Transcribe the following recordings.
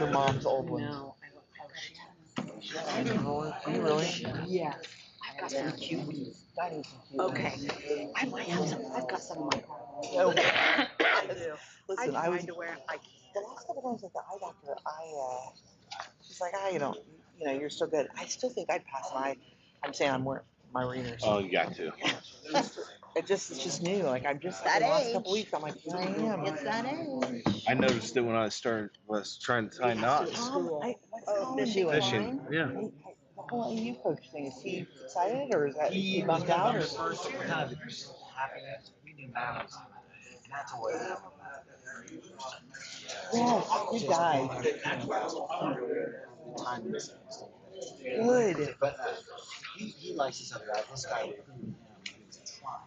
her mom's old one. No, I don't. She has a dining room. Do you really? Yeah. I've got some cute ones. Dining some cute Okay. I might have some. I've got some in my car. No. I do. Listen, I I was tried to wear it like the last couple times at the eye doctor. She's like, you're still good. I still think I'd pass, and I'm saying I'm wearing my readers. Oh, you got to. It's just new. Like I'm just that the last age. couple weeks. I'm like, here I am. It's that age. I noticed it when I was trying to tie knots. What's Colin fishing. doing? Fishing, yeah. The whole AU coach thing. Is he excited or is that he bumped out or? First kind of happiness. We knew that was and that's what Yes, good guy. Good. But he likes his other guy. This guy recruited him. He was a try.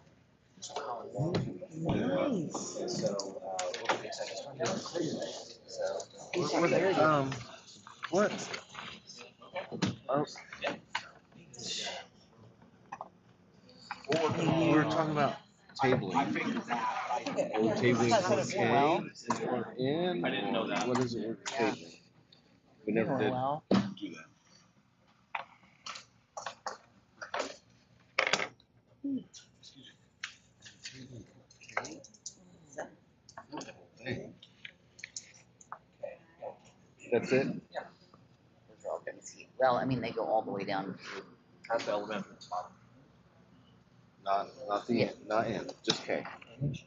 Nice. So we'll be excited. So What? Oh. We were talking about tabling. I figured that. Tabling for K is for N. I didn't know that. What is it with tabling? We never did do that. That's it? Those are all good to see. Well, I mean, they go all the way down to. That's the elementary spot. Not the N, not N, just K. Okay.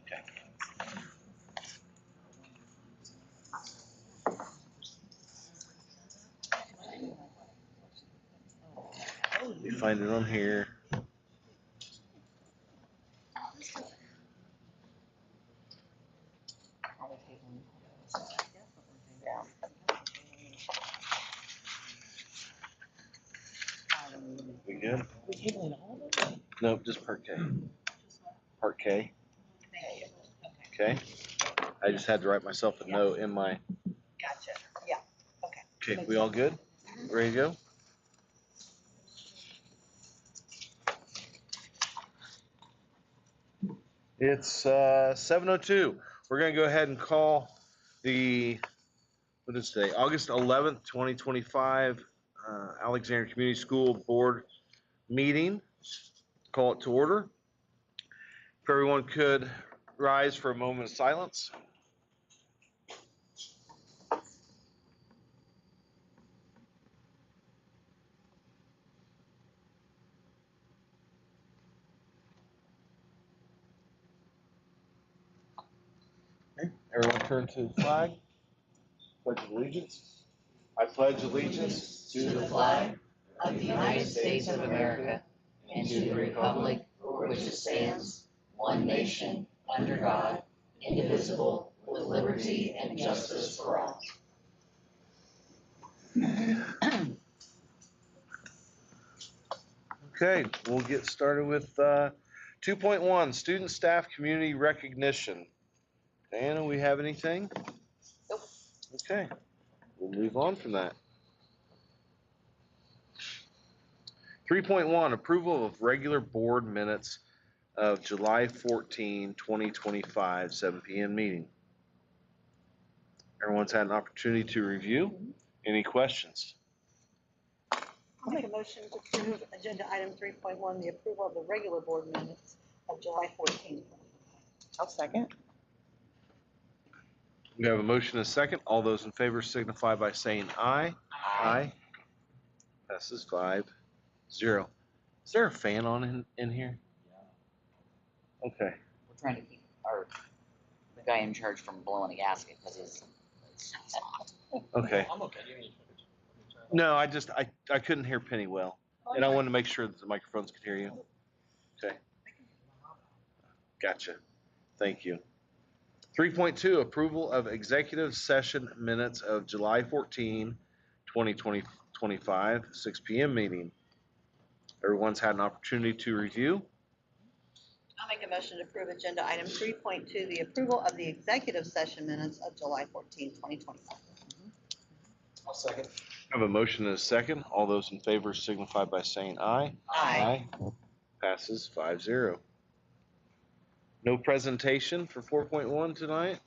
You find it on here. Yeah. We good? We tabling all of them? Nope, just part K. Part K. Okay. I just had to write myself a note in my. Gotcha. Yeah. Okay. Okay, we all good? Ready to go? It's 7:02. We're going to go ahead and call the, what is today? August 11th, 2025, Alexandria Community School Board meeting. Call it to order. If everyone could rise for a moment of silence. Okay. Everyone turn to the flag. Pledge of allegiance. I pledge allegiance to the flag of the United States of America and to the republic for which it stands, one nation, under God, indivisible, with liberty and justice for all. Okay, we'll get started with 2.1, Student Staff Community Recognition. Diana, we have anything? Nope. Okay, we'll move on from that. 3.1, Approval of Regular Board Minutes of July 14, 2025, 7 p.m. meeting. Everyone's had an opportunity to review. Any questions? I'll make a motion to approve agenda item 3.1, the approval of the regular board minutes of July 14th. I'll second. We have a motion and a second. All those in favor signify by saying aye. Aye. Passes 5-0. Is there a fan on in here? Yeah. Okay. We're trying to keep the guy in charge from blowing a gasket because it's hot. Okay. I'm okay. You need to No, I couldn't hear Penny well, and I wanted to make sure that the microphones could hear you. Okay. Gotcha. Thank you. 3.2, approval of executive session minutes of July 14, 2025, 6 p.m. meeting. Everyone's had an opportunity to review. I'll make a motion to approve agenda item 3.2, the approval of the executive session minutes of July 14th, 2025. I'll second. I have a motion and a second. All those in favor signify by saying aye. Aye. Passes 5-0. No presentation for 4.1 tonight.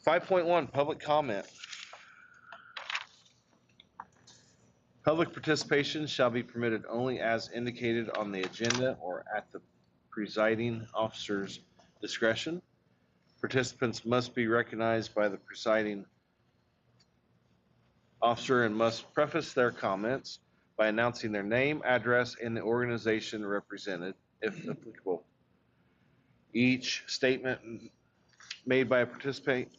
5.1, public comment. Public participation shall be permitted only as indicated on the agenda or at the presiding officer's discretion. Participants must be recognized by the presiding officer and must preface their comments by announcing their name, address, and the organization represented, if applicable. Each statement made by a participant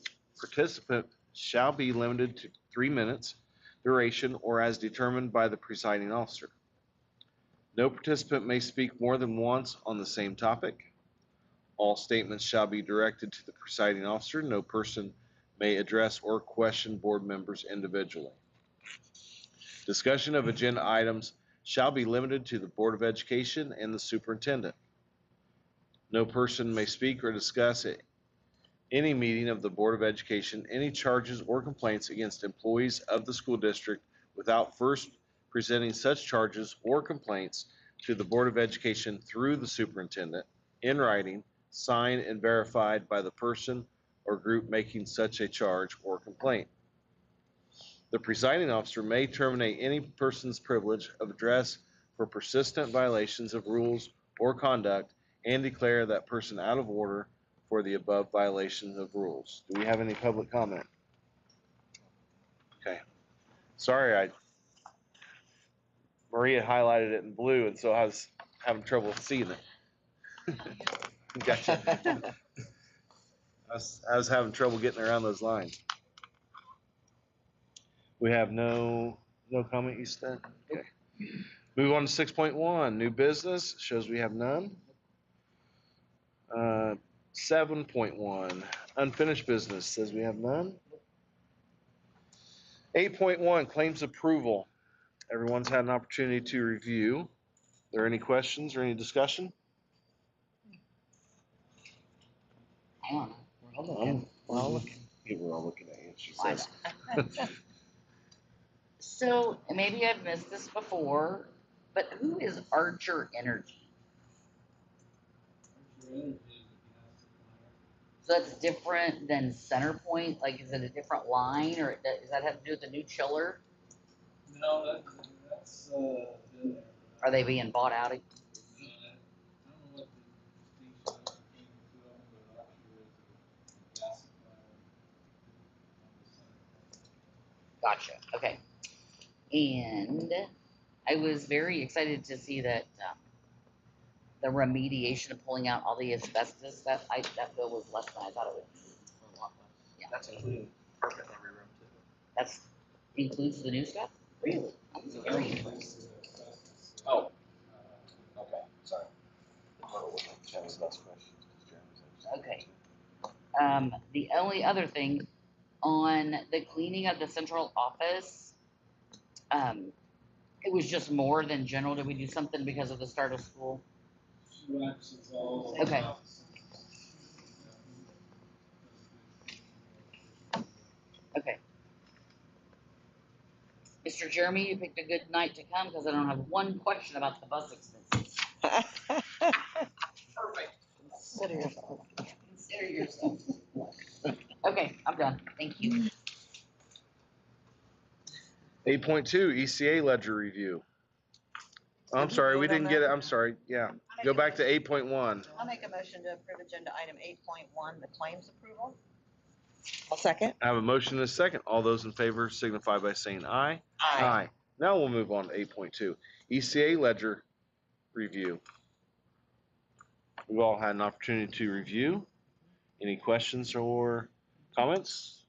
shall be limited to 3 minutes duration or as determined by the presiding officer. No participant may speak more than once on the same topic. All statements shall be directed to the presiding officer. No person may address or question board members individually. Discussion of agenda items shall be limited to the Board of Education and the superintendent. No person may speak or discuss at any meeting of the Board of Education any charges or complaints against employees of the school district without first presenting such charges or complaints to the Board of Education through the superintendent in writing, signed and verified by the person or group making such a charge or complaint. The presiding officer may terminate any person's privilege of address for persistent violations of rules or conduct and declare that person out of order for the above violations of rules. Do we have any public comment? Okay. Sorry, Maria highlighted it in blue, and so I was having trouble seeing it. Gotcha. I was having trouble getting around those lines. We have no comment, you said? Okay. Move on to 6.1, new business, shows we have none. 7.1, unfinished business, says we have none. 8.1, claims approval. Everyone's had an opportunity to review. Are there any questions or any discussion? Hang on. We're all looking. We're all looking. Yeah, we're all looking at you, she I says. So maybe I've missed this before, but who is Archer Energy? So that's different than Centerpoint? Like, is it a different line, or does that have to do with the new chiller? No, that's Are they being bought out? I don't know what the distinction between the two of them, but Archer is a gas supplier. Gotcha. Okay. And I was very excited to see that the remediation of pulling out all the asbestos, that bill was less than I thought it would be. Yeah. That's including carpet in every room too. That's includes the new stuff? Really? That's very interesting. Oh, okay, sorry. Okay. The only other thing, on the cleaning of the central office, it was just more than general. Did we do something because of the start of school? Okay. Okay. Mr. Jeremy, you picked a good night to come because I don't have one question about the bus expenses. Perfect. Consider yourself. Consider yourself. Okay, I'm done. Thank you. 8.2, ECA ledger review. I'm sorry, we didn't get it. I'm sorry. Yeah. Go back to 8.1. I'll make a motion to approve agenda item 8.1, the claims approval. I'll second. I have a motion and a second. All those in favor signify by saying aye. Now we'll move on to 8.2, ECA ledger review. We've all had an opportunity to review. Any questions or comments?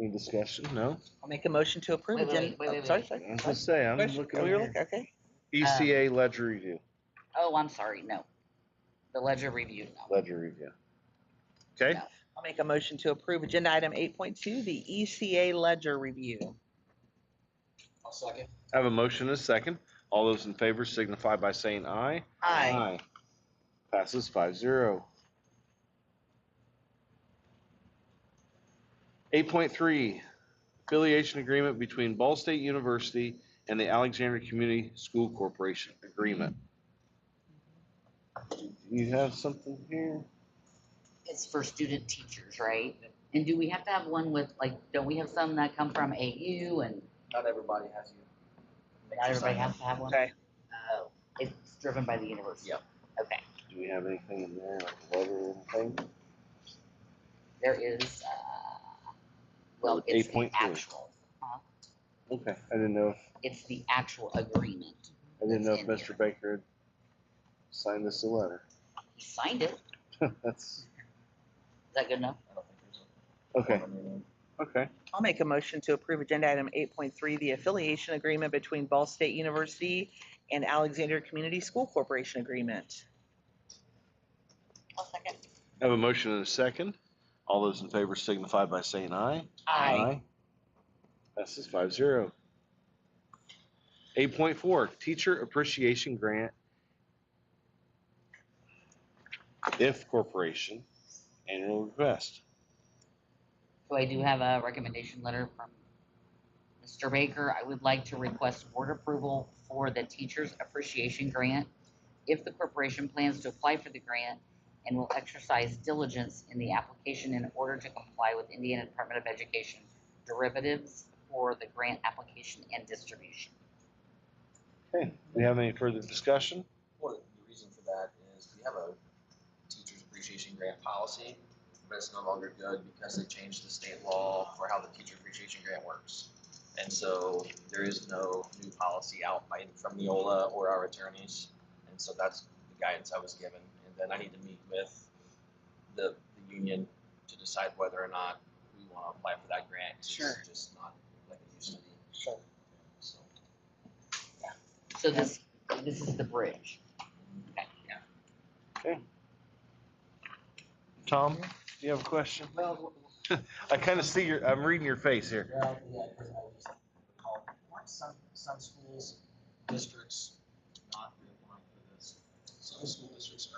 Any discussion? No? I'll make a motion to approve Wait, agenda. wait. Sorry. I was gonna say, I'm looking Oh, over you're here. looking, okay. ECA ledger review. Oh, I'm sorry. No. The ledger review. No. Ledger review. Okay? No. I'll make a motion to approve agenda item 8.2, the ECA ledger review. I'll second. I have a motion and a second. All those in favor signify by saying aye. Aye. Passes 5-0. 8.3, affiliation agreement between Ball State University and the Alexandria Community School Corporation agreement. You have something here? It's for student teachers, right? And do we have to have one with, like, don't we have some that come from AU and? Not everybody has you. Not everybody has to have one? Okay. Oh, it's driven by the university? Yep. Okay. Do we have anything in there, like a letter or anything? There is, well, it's the 8.3. actual, Okay, I didn't know it's the actual agreement. if that's in Mr. here. Baker had signed this a letter. He signed it. That's, Is that good enough? I don't think there's a. okay, okay. I'll make a motion to approve agenda item 8.3, the affiliation agreement between Ball State University and Alexandria Community School Corporation agreement. I'll second. I have a motion and a second. All those in favor signify by saying aye. Aye. Passes 5-0. 8.4, Teacher Appreciation Grant, IF Corporation, annual request. So I do have a recommendation letter from Mr. Baker. I would like to request board approval for the Teachers Appreciation Grant if the corporation plans to apply for the grant and will exercise diligence in the application in order to comply with Indiana Department of Education derivatives for the grant application and distribution. Okay, do we have any further discussion? Well, the reason for that is we have a teacher's appreciation grant policy, but it's no longer good because they changed the state law for how the teacher appreciation grant works. And so there is no new policy out from Neola or our attorneys. And so that's the guidance I was given. And then I need to meet with the union to decide whether or not we want to apply for that grant. 'Cause Sure. It's just not like it used to be. Sure. So, So this is the bridge. Okay. Tom, do you have a question? well, I kind of see I'm reading your face here. yeah, because I just recall, weren't some schools, districts not reapplying for this? Some school districts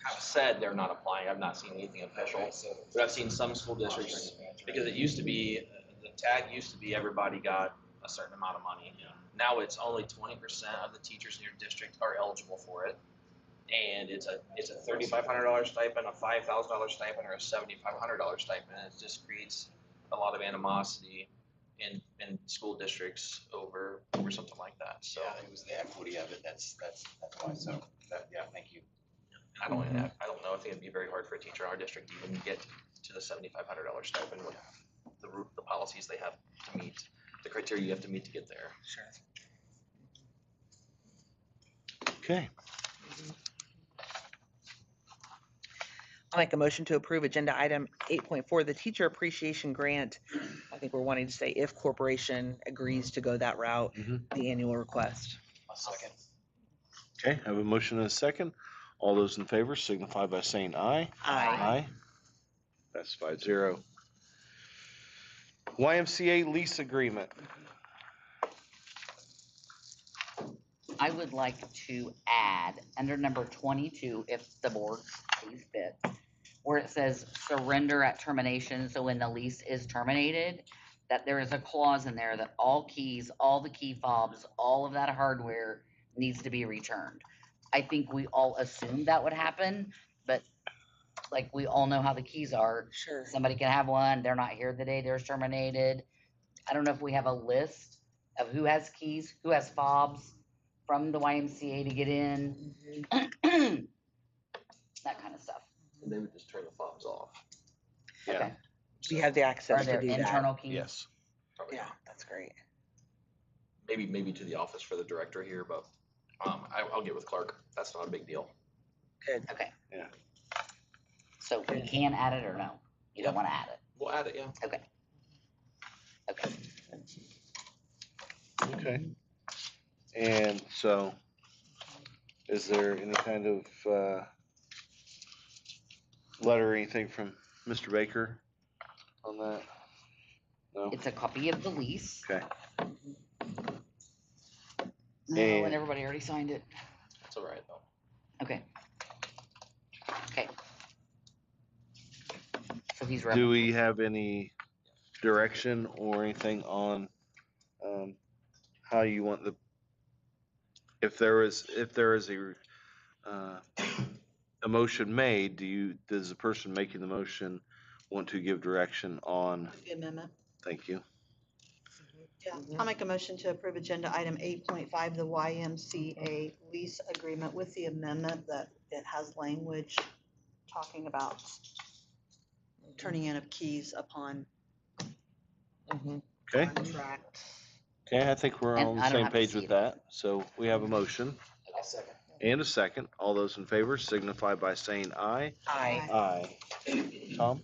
have said they're not applying. I've not seen anything official, but I've seen some school districts, because it used to be, the tag used to be everybody got a certain amount of money. Now it's only 20% of the teachers in your district are eligible for it. And it's a $3,500 stipend, a $5,000 stipend, or a $7,500 stipend. And it just creates a lot of animosity in school districts over something like that. So Yeah, it was the equity of it. That's why. So that, yeah, thank you. I don't know. I think it'd be very hard for a teacher in our district to even get to the $7,500 stipend with the policies they have to meet, the criteria you have to meet to get there. Sure. Okay, I'll make a motion to approve agenda item 8.4, the teacher appreciation grant. I think we're wanting to say if corporation agrees to go that route, the annual request. A second. okay, I have a motion and a second. All those in favor signify by saying aye. Aye. That's 5-0. YMCA lease agreement. I would like to add under number 22, if the board sees fit, where it says surrender at termination. So when the lease is terminated, that there is a clause in there that all keys, all the key fobs, all of that hardware needs to be returned. I think we all assumed that would happen, but like we all know how the keys are. Sure. Somebody can have one, they're not here the day they're terminated. I don't know if we have a list of who has keys, who has fobs from the YMCA to get in, that kind of stuff. And they would just turn the fobs off. Yeah. Okay. We have the Are access to there do that. internal keys? Yes. Probably Yeah, not. that's great. Maybe to the office for the director here, but I'll get with Clark. That's not a big deal. Good. Okay. Yeah. So we can add it or no? You don't want to add it? We'll add it, yeah. Okay. Okay. Okay. And so, is there any kind of letter or anything from Mr. Baker on that? No? It's a copy of the lease. Okay. No, And- and everybody already signed it. That's all right, though. Okay. Okay. So he's Do we have any direction or anything on how you want if there is a motion made, does the person making the motion want to give direction on? The amendment. Thank you. Yeah, I'll make a motion to approve agenda item 8.5, the YMCA lease agreement with the amendment that it has language talking about turning in of keys upon Mhm. Okay, contract. okay, I think we're And on the I don't same have to page see with it. that. So we have a motion I'll second. and a second. All those in favor signify by saying aye. Aye. Aye. Tom?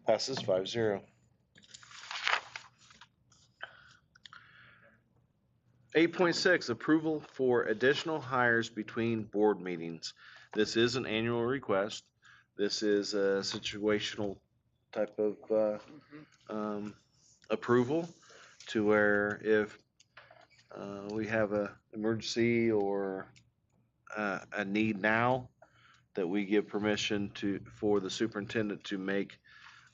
Passes 5-0. 8.6, approval for additional hires between board meetings. This is an annual request. This is a situational type of approval to where if we have a emergency or a need now, that we give permission for the superintendent to make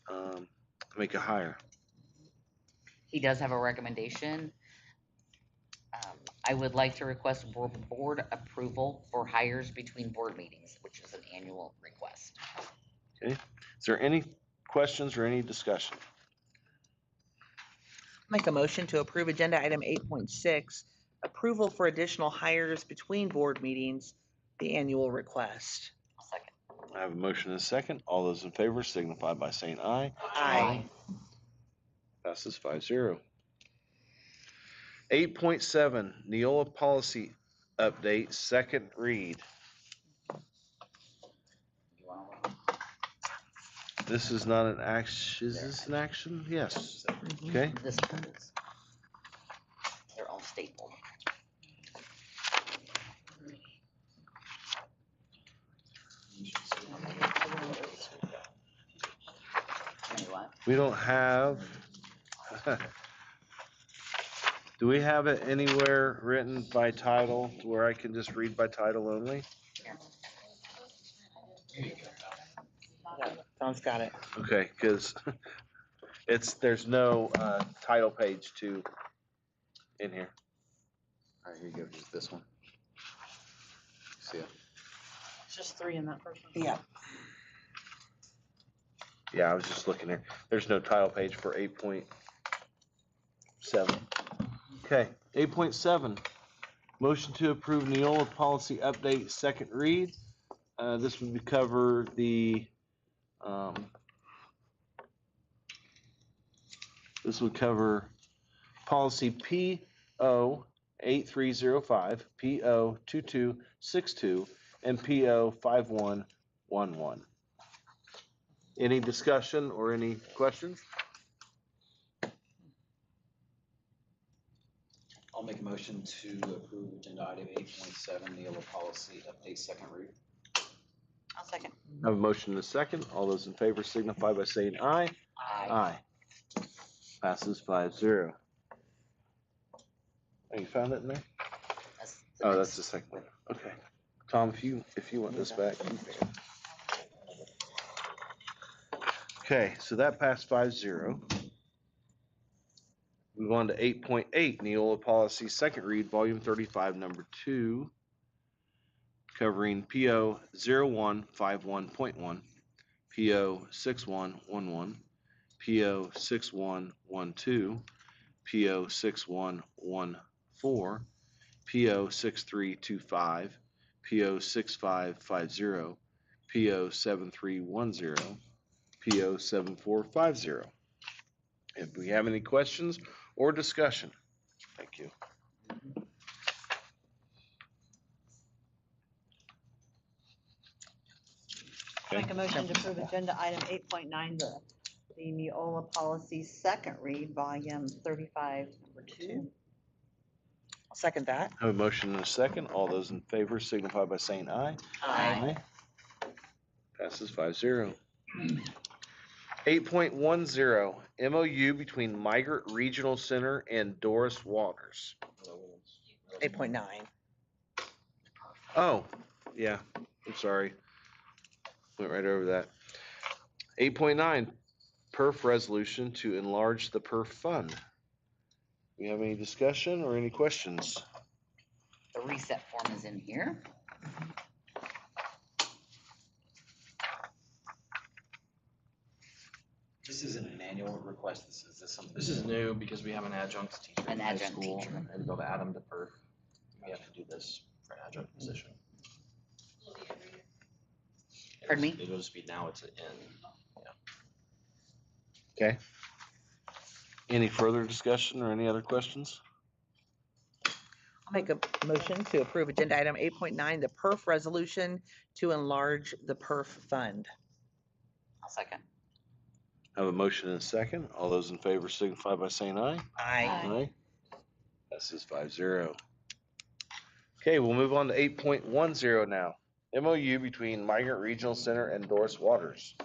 a hire. He does have a recommendation. I would like to request board approval for hires between board meetings, which is an annual request. Okay, is there any questions or any discussion? Make a motion to approve agenda item 8.6, approval for additional hires between board meetings, the annual request. I'll second. I have a motion and a second. All those in favor signify by saying aye. Aye. Passes 5-0. 8.7, Neola policy update, second read. You want This is not an action, is this an action? Yes. Okay, this one is their own staple. Tell you what, we don't have, do we have it anywhere written by title to where I can just read by title only? Tom's got it. Okay, because there's no title page in here. All right, here you go, just this one. See ya. It's just 3 in that first one. Yeah. Yeah, I was just looking there. There's no title page for 8.7. Okay, 8.7. Motion to approve Neola policy update, second read. This would cover this would cover policy PO 8305, PO 2262, and PO 5111. Any discussion or any questions? I'll make a motion to approve agenda item 8.7, Neola policy update, second read. I'll second. I have a motion and a second. All those in favor signify by saying aye. Aye. Passes 5-0. Oh, you found it in there? that's the Oh, next- that's the second one. Okay. Tom, if you want this back. Okay, so that passed 5-0. Move on to 8.8, Neola policy, second read, volume 35, number 2, covering PO 0151.1, PO 6111, PO 6112, PO 6114, PO 6325, PO 6550, PO 7310, PO 7450. If we have any questions or discussion, thank you. I'll make a motion to approve agenda item 8.9, the Neola policy second read, volume 35, number 2. I'll second that. I have a motion and a second. All those in favor signify by saying aye. Aye. Passes 5-0. 8.10, MOU between Migrant Regional Center and Doris Waters. 8.9. Oh, yeah, I'm sorry. Went right over that. 8.9, PERF resolution to enlarge the PERF fund. We have any discussion or any questions? The reset form is in here. This is an annual request? Is this something? This is new because we have an adjunct teacher An in high adjunct school, teacher. and to go to Adam to perf, we have to do this for an adjunct position. Pardon me? It'll just be now it's an N. Okay. Any further discussion or any other questions? I'll make a motion to approve agenda item 8.9, the perf resolution to enlarge the perf fund. I'll second. Have a motion and a second. All those in favor signify by saying aye. Aye. Aye. Passes 5-0. Okay, we'll move on to 8.10 now. MOU between Migrant Regional Center and Doris Waters.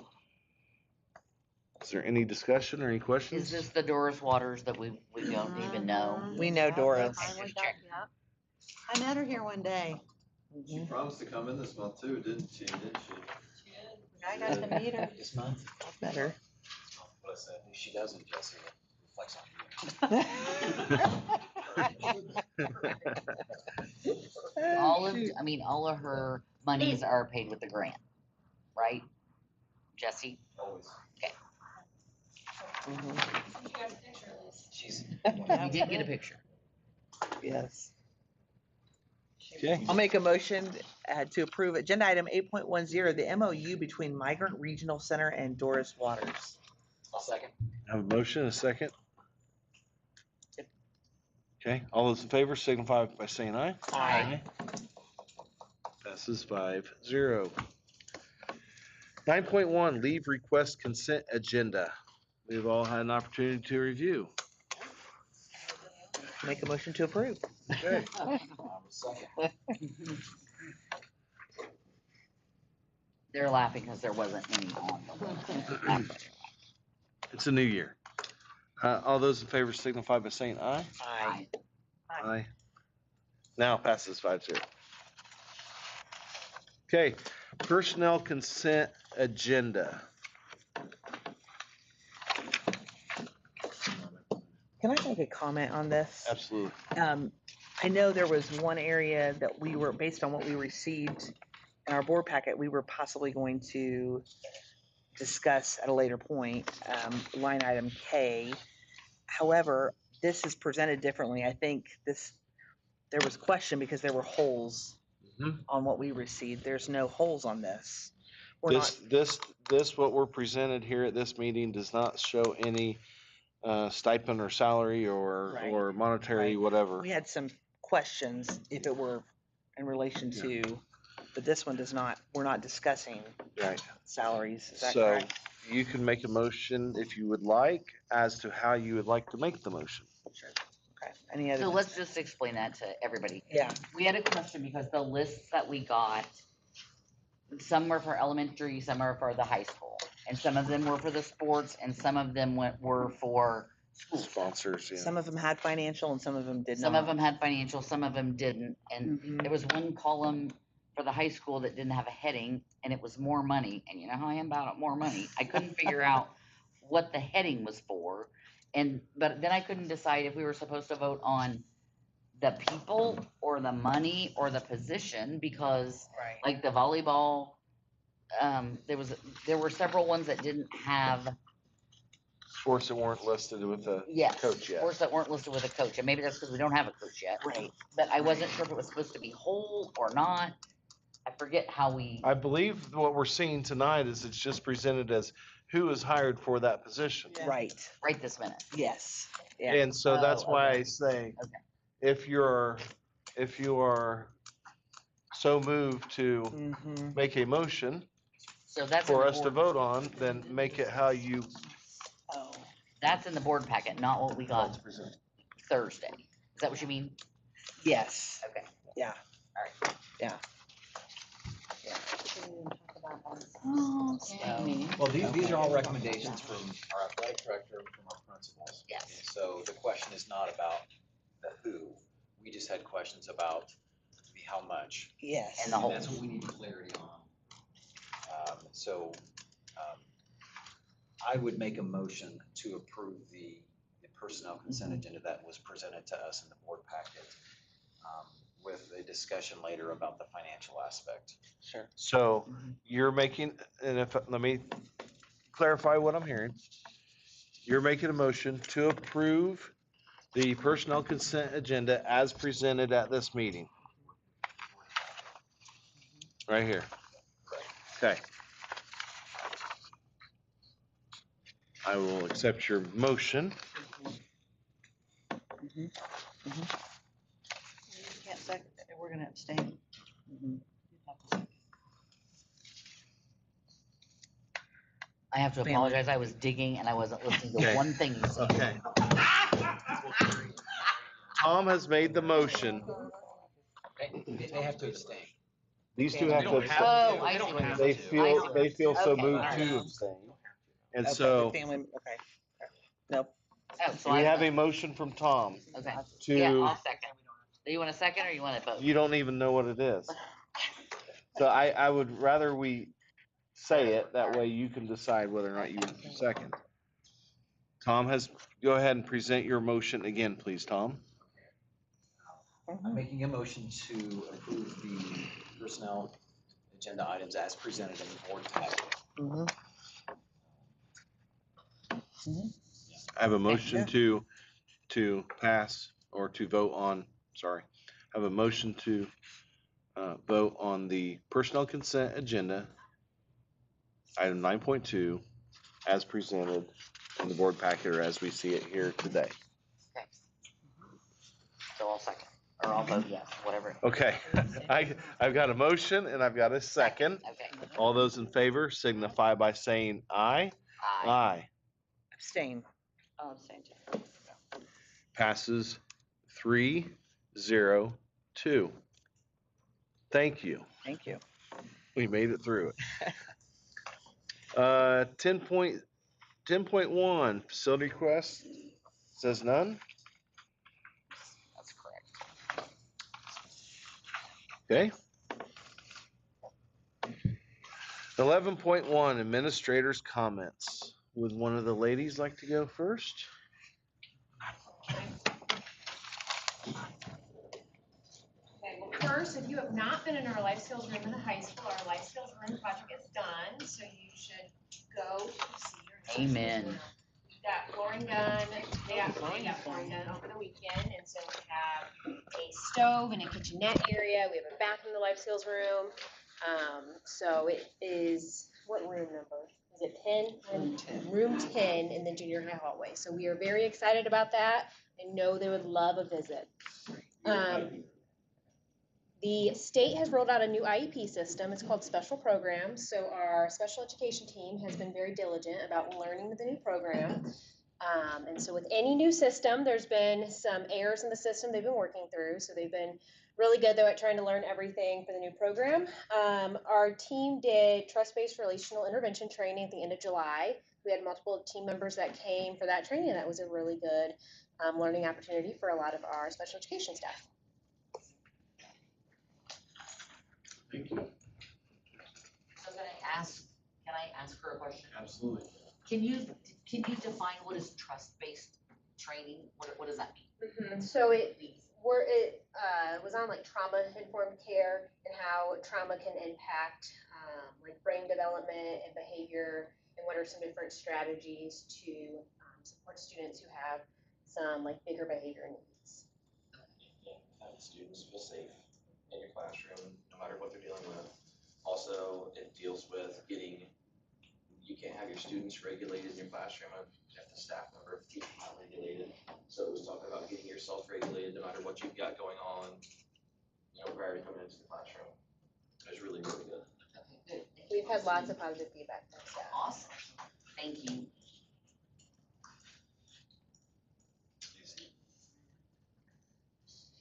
Is there any discussion or any questions? Is this the Doris Waters that we don't even know? We know Doris. I went back, yep. I met her here one day. She promised to come in this month too, didn't she? I got to meet her. This month? Better. What I said, if she doesn't, Jesse, it reflects on you. All of her monies are paid with the grant, right? Jesse? Always. She's. We did get a picture. Yes. Okay. I'll make a motion to approve agenda item 8.10, the MOU between Migrant Regional Center and Doris Waters. I'll second. Have a motion and a second. Okay, all those in favor signify by saying aye. Aye. Passes 5-0. 9.1, leave request consent agenda. We've all had an opportunity to review. Make a motion to approve. Okay. Second. They're laughing because there wasn't any on the list. It's a new year. All those in favor signify by saying aye. Aye. Aye. Now passes 5-0. Okay, personnel consent agenda. Can I make a comment on this? Absolutely. I know there was one area that we were, based on what we received in our board packet, we were possibly going to discuss at a later point, line item K. However, this is presented differently. I think there was question because there were holes on what we received. There's no holes on this. This, what we're presented here at this meeting does not show any stipend or salary or monetary, whatever. We had some questions if it were in relation to, but this one does not, we're not discussing salaries. Is that So correct? you can make a motion if you would like as to how you would like to make the motion. Sure. Okay. Any other? So let's just explain that to everybody. Yeah. We had a question because the lists that we got, some were for elementary, some are for the high school, and some of them were for the sports, and some of them were for school. Sponsors, yeah. Some of them had financial and some of them did not. Some of them had financial, some of them didn't, and Mhm. there was one column for the high school that didn't have a heading, and it was more money, and you know how I am about more money. I couldn't figure out what the heading was for, but then I couldn't decide if we were supposed to vote on the people or the money or the position, because Right. like the volleyball, there were several ones that didn't have Sports that weren't listed with the yes, coach yet. sports that weren't listed with a coach, and maybe that's because we don't have a coach yet. Right. But I wasn't sure if it was supposed to be whole or not. I forget how we. I believe what we're seeing tonight is it's just presented as who is hired for that position. Right. Right this minute. Yes. Yeah. And so that's Oh, why okay. I say, Okay. if you are so moved to Mhm. make a motion So that's in for the us to board, vote on, then make it how you. Oh. that's in the board packet, not what we got Thursday. Is that what you mean? Yes. Okay. Yeah. All right. Yeah. Well, these are all recommendations from our athletic director, from our principals. Yes. And so the question is not about the who, we just had questions about the how much. Yes. And the whole. That's what we need clarity on. I would make a motion to approve the personnel consent agenda that was presented to us in the board packet, with a discussion later about the financial aspect. Sure. So you're making, and let me clarify what I'm hearing. You're making a motion to approve the personnel consent agenda as presented at this meeting. Right here. Okay. I will accept your motion. You can't second, we're gonna abstain. I have to Family. apologize. I was digging and I wasn't listening to Okay. one thing you said. Okay. Tom has made the motion. They have to abstain. These two have to abstain. Oh, I They don't see what have you're They saying. feel, they feel so Okay, moved alright. to abstain. And Okay, so the family, okay. Nope. Oh, so we I have a motion from Tom okay. Yeah, to, I'll second. Do you want a second or you want to vote? you don't even know what it is. So I would rather we say it, that way you can decide whether or not you want to second. Tom has, go ahead and present your motion again, please, Tom. I'm making a motion to approve the personnel agenda items as presented in the board packet. Mhm. I have a motion to pass or to vote on, sorry. I have a motion to vote on the personnel consent agenda, item 9.2, as presented in the board packet or as we see it here today. Okay. So I'll second. Or I'll vote yes, whatever. Okay, I've got a motion and I've got a second. Okay. All those in favor signify by saying aye. Aye. Aye. Abstain. I'll abstain too. Passes 3-0-2. Thank you. Thank you. We made it through it. 10.1, facility request, says none. That's correct. Okay. 11.1, administrators' comments. Would one of the ladies like to go first? Okay, well, first, if you have not been in our life skills room in the high school, our life skills room project is done, so you should go see your life skills Amen. room. We got flooring done, they got flooring done over the weekend, and so we have a stove and a kitchenette area, we have a bathroom in the life skills room. So it is, what room number? Is it 10? Room 10 in the junior high hallway, so we are very excited about that, and know they would love a visit. The state has rolled out a new IEP system. It's called Special Programs. So our special education team has been very diligent about learning the new program. And so with any new system, there's been some errors in the system they've been working through. So they've been really good though at trying to learn everything for the new program. Our team did trust-based relational intervention training at the end of July. We had multiple team members that came for that training. That was a really good learning opportunity for a lot of our special education staff. Thank you. So can I ask her a question? Absolutely. Can you define what is trust-based training? What does that mean? So it was on like trauma-informed care and how trauma can impact like brain development and behavior, and what are some different strategies to support students who have some like bigger behavior needs. Having students feel safe in your classroom, no matter what they're dealing with. Also, it deals with you can't have your students regulated in your classroom if the staff member, if the teacher's not regulated. So it was talking about getting yourself regulated no matter what you've got going on, prior to coming into the classroom. It was really, really good. Okay, good. We've had lots of positive feedback from staff. Awesome. Thank you.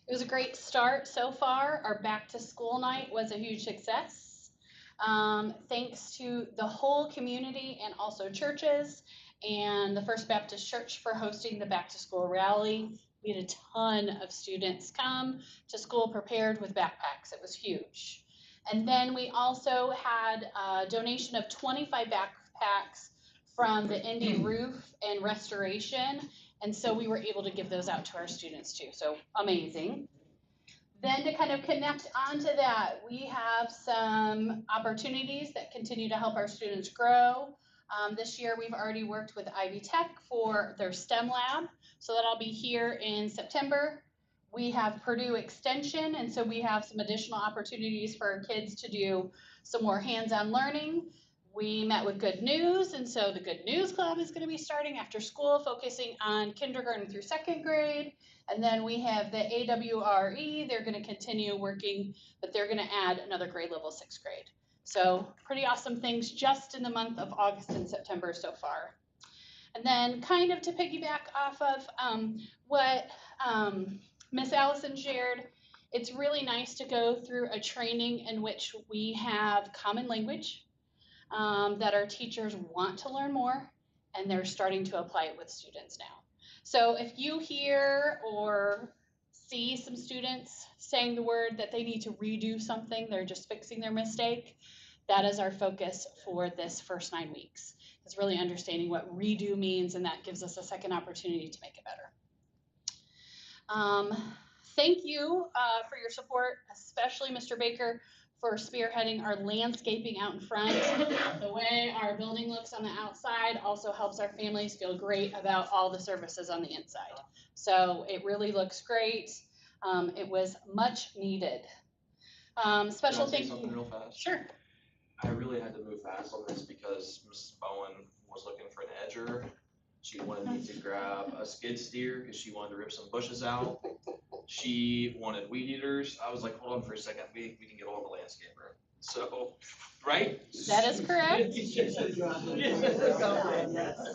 It was a great start so far. Our back to school night was a huge success. Thanks to the whole community and also churches and the First Baptist Church for hosting the back to school rally. We had a ton of students come to school prepared with backpacks. It was huge. And then we also had a donation of 25 backpacks from the Indy Roof and Restoration. And so we were able to give those out to our students too. So amazing. Then to kind of connect onto that, we have some opportunities that continue to help our students grow. This year, we've already worked with Ivy Tech for their STEM lab, so that'll be here in September. We have Purdue Extension, and so we have some additional opportunities for our kids to do some more hands-on learning. We met with Good News, and so the Good News Club is going to be starting after school, focusing on kindergarten through second grade. And then we have the AWRE. They're going to continue working, but they're going to add another grade level, sixth grade. So pretty awesome things just in the month of August and September so far. And then kind of to piggyback off of what Miss Allison shared, it's really nice to go through a training in which we have common language that our teachers want to learn more, and they're starting to apply it with students now. So if you hear or see some students saying the word that they need to redo something, they're just fixing their mistake, that is our focus for this first 9 weeks. It's really understanding what redo means, and that gives us a second opportunity to make it better. Thank you for your support, especially Mr. Baker, for spearheading our landscaping out in front. The way our building looks on the outside also helps our families feel great about all the services on the inside. So it really looks great. It was much needed. Special thank you. Something real fast? Sure. I really had to move fast on this because Mrs. Bowen was looking for an edger. She wanted me to grab a skid steer because she wanted to rip some bushes out. She wanted weed eaters. I was like, hold on for a second, we can get all the landscaper. So, right? That is correct.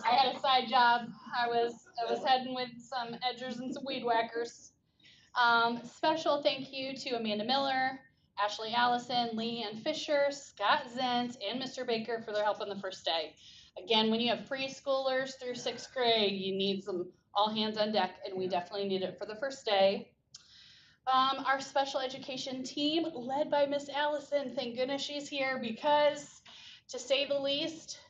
I had a side job. I was heading with some edgers and some weed whackers. Special thank you to Amanda Miller, Ashley Allison, Leanne Fisher, Scott Zent, and Mr. Baker for their help on the first day. Again, when you have preschoolers through sixth grade, you need some all hands on deck, and we definitely need it for the first day. Our special education team, led by Miss Allison, thank goodness she's here because, to say the least,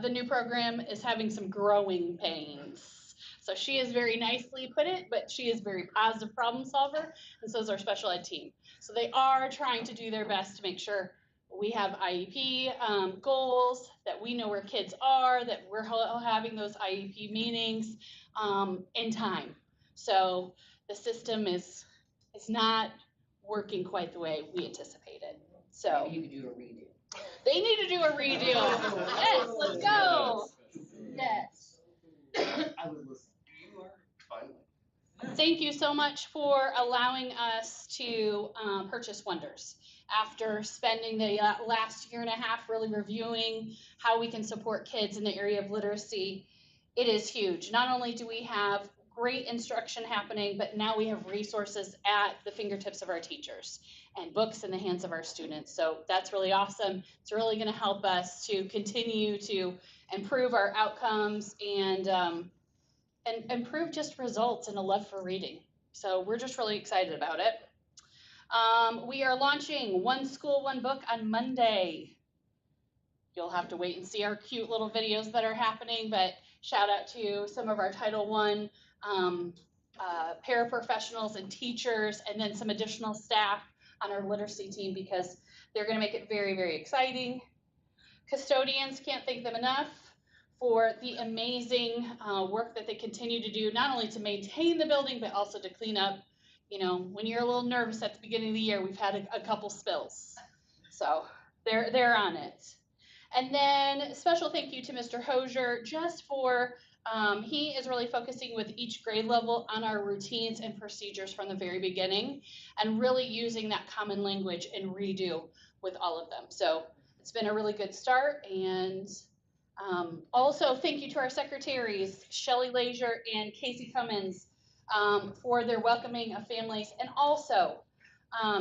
the new program is having some growing pains. So she has very nicely put it, but she is a very positive problem solver, and so is our special ed team. So they are trying to do their best to make sure we have IEP goals, that we know where kids are, that we're having those IEP meetings in time. So the system is not working quite the way we anticipated. So Maybe you could do a redo. they need to do a redo. Yes, let's go. Yes. I would listen. You are fine. Thank you so much for allowing us to purchase Wonders. After spending the last year and a half really reviewing how we can support kids in the area of literacy, it is huge. Not only do we have great instruction happening, but now we have resources at the fingertips of our teachers and books in the hands of our students. So that's really awesome. It's really going to help us to continue to improve our outcomes and improve just results and a love for reading. So we're just really excited about it. We are launching One School, One Book on Monday. You'll have to wait and see our cute little videos that are happening, but shout out to some of our Title I paraprofessionals and teachers, and then some additional staff on our literacy team because they're going to make it very, very exciting. Custodians, can't thank them enough for the amazing work that they continue to do, not only to maintain the building, but also to clean up. You know, when you're a little nervous at the beginning of the year, we've had a couple spills. So they're on it. And then special thank you to Mr. Hosier just for, he is really focusing with each grade level on our routines and procedures from the very beginning and really using that common language and redo with all of them. So it's been a really good start. And also thank you to our secretaries, Shelly Leisure and Casey Cummins, for their welcoming of families and also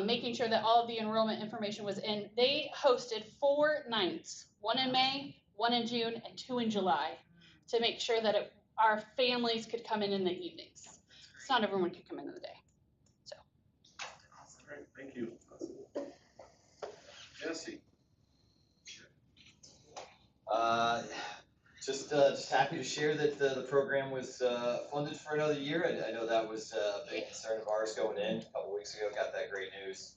making sure that all of the enrollment information was in. They hosted 4 nights, 1 in May, 1 in June, and 2 in July, to make sure that our families could come in the evenings. It's not everyone could come in the day. So. Great, thank you. Jesse. Just happy to share that the program was funded for another year. I know that was a big concern of ours going in. A couple weeks ago, got that great news.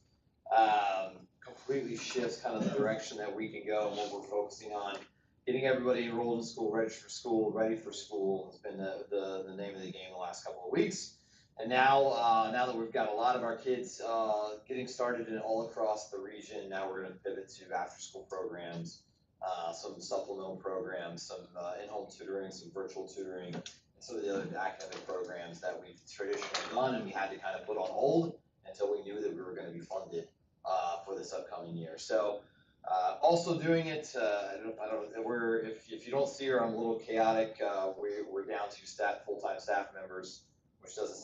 Completely shifts kind of the direction that we can go and what we're focusing on. getting everybody enrolled in school, registered for school, ready for school has been the name of the game the last couple of weeks. And now, now that we've got a lot of our kids getting started in all across the region, now we're going to pivot to after-school programs, some supplemental programs, some in-home tutoring, some virtual tutoring, and some of the other academic programs that we've traditionally done and we had to kind of put on hold until we knew that we were going to be funded for this upcoming year. So. Also doing it, I don't, if you don't see her, I'm a little chaotic. We're down to full-time staff members, which doesn't seem